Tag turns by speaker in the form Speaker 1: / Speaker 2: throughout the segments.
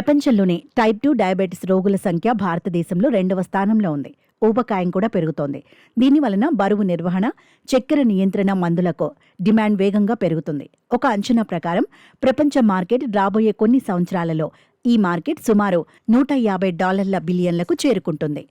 Speaker 1: ప్రపంచంలోనే type 2 diabetes రోగుల సంఖ్య భారతదేశంలో 2వ స్థానంలో ఉంది. ఊబకాయం కూడా పెరుగుతోంది. దీనివలన బరువు నిర్వహణ, చక్కెర నియంత్రణ మందులకు డిమాండ్ వేగంగా పెరుగుతుంది. ఒక అంచనా ప్రకారం ప్రపంచ మార్కెట్ రాబోయే కొన్ని సంవత్సరాలలో ఈ మార్కెట్ సుమారు $150 బిలియన్లకు చేరుకుంటుంది.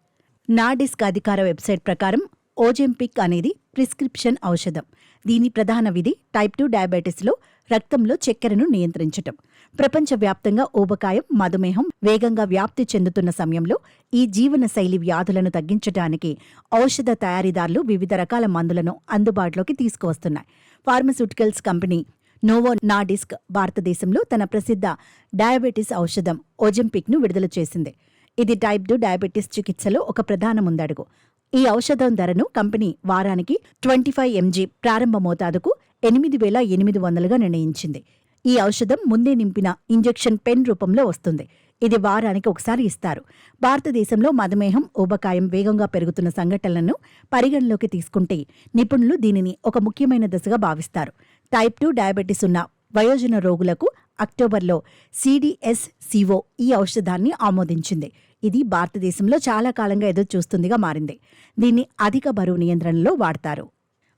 Speaker 1: నార్డిస్క్ అధికార వెబ్సైట్ ప్రకారం ఓజెంపిక్ అనేది ప్రిస్క్రిప్షన్ ఔషధం. దీని ప్రధాన విధి టైప్ 2 డయాబెటిస్లో రక్తంలో చక్కెరను నియంత్రించటం. ప్రపంచవ్యాప్తంగా ఊబకాయం, మధుమేహం వేగంగా వ్యాప్తి చెందుతున్న సమయంలో ఈ జీవనశైలి వ్యాధులను తగ్గించడానికి ఔషధ తయారీదారులు వివిధ రకాల మందులను అందుబాటులోకి తీసుకువస్తున్నాయి. ఫార్మస్యూటికల్స్ కంపెనీ నోవో నార్డిస్క్ భారతదేశంలో తన ప్రసిద్ధ డయాబెటిస్ ఔషధం ఓజెంపిక్ను విడుదల చేసింది. ఇది టైప్ 2 డయాబెటిస్ చికిత్సలో ఒక ప్రధాన ముందడుగు. ఈ ఔషధం ధరను కంపెనీ వారానికి 25 mg ప్రారంభ మోతాదుకు 8,800గా నిర్ణయించింది. ఈ ఔషధం ముందే నింపిన ఇంజెక్షన్ పెన్ రూపంలో వస్తుంది. ఇది వారానికి ఒకసారి ఇస్తారు. భారతదేశంలో మధుమేహం, ఊబకాయం వేగంగా పెరుగుతున్న సంఘటనలను పరిగణలోకి తీసుకుంటే నిపుణులు దీనిని ఒక ముఖ్యమైన దశగా భావిస్తారు. టైప్ 2 డయాబెటిస్ ఉన్న వయోజన రోగులకు అక్టోబర్లో CDSCO ఈ ఔషధాన్ని ఆమోదించింది. ఇది భారతదేశంలో చాలా కాలంగా ఎదురుచూస్తుందిగా మారింది. దీన్ని అధిక బరువు నియంత్రణలో వాడతారు.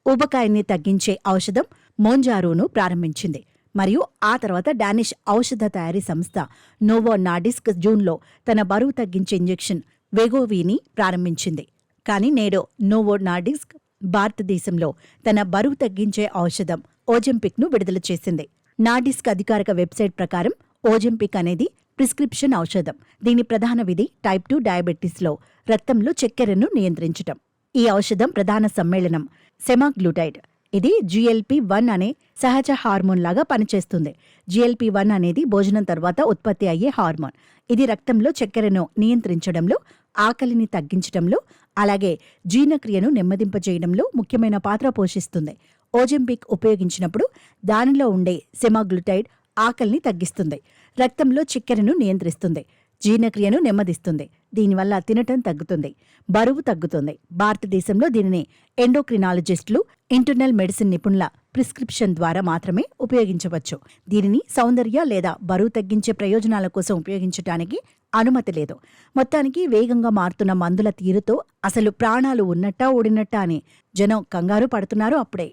Speaker 1: ఊబకాయాన్ని తగ్గించే ఔషధం మోంజారోను ప్రారంభించింది మరియు ఆ తర్వాత డానిష్ ఔషధ తయారీ సంస్థ నోవో నార్డిస్క్ జూన్లో తన బరువు తగ్గించే ఇంజెక్షన్ వెగోవీని ప్రారంభించింది. కానీ నేడు నోవో నార్డిస్క్ భారతదేశంలో తన బరువు తగ్గించే ఔషధం ఓజెంపిక్ను విడుదల చేసింది. నార్డిస్క్ అధికారిక వెబ్సైట్ ప్రకారం ఓజెంపిక్ అనేది ప్రిస్క్రిప్షన్ ఔషధం. దీని ప్రధాన విధి టైప్ 2 డయాబెటిస్లో రక్తంలో చక్కెరను నియంత్రించటం. ఈ ఔషధం ప్రధాన సమ్మేళనం సెమాగ్లూటైడ్. ఇది GLP-1 అనే సహజ హార్మోన్ లాగా పనిచేస్తుంది. GLP-1 అనేది భోజనం తర్వాత ఉత్పత్తి అయ్యే హార్మోన్. ఇది రక్తంలో చక్కెరను నియంత్రించడంలో, ఆకలిని తగ్గించడంలో, అలాగే జీర్ణక్రియను నెమ్మదింపజేయడంలో ముఖ్యమైన పాత్ర పోషిస్తుంది. ఓజెంపిక్ ఉపయోగించినప్పుడు దానిలో ఉండే సెమాగ్లూటైడ్ ఆకలిని తగ్గిస్తుంది, రక్తంలో చక్కెరను నియంత్రిస్తుంది, జీర్ణక్రియను నెమ్మదిస్తుంది. దీనివల్ల తినటం తగ్గుతుంది, బరువు తగ్గుతుంది. భారతదేశంలో దీనిని ఎండోక్రినాలజిస్టులు, ఇంటర్నల్ మెడిసిన్ నిపుణుల ప్రిస్క్రిప్షన్ ద్వారా మాత్రమే ఉపయోగించవచ్చు. దీనిని సౌందర్య లేదా బరువు తగ్గించే ప్రయోజనాల కోసం ఉపయోగించడానికి అనుమతి లేదు. మొత్తానికి వేగంగా మారుతున్న మందుల తీరుతో అసలు ప్రాణాలు ఉన్నట్టా ఊడినట్టా అని జనం కంగారు పడుతున్నారు. అప్పుడే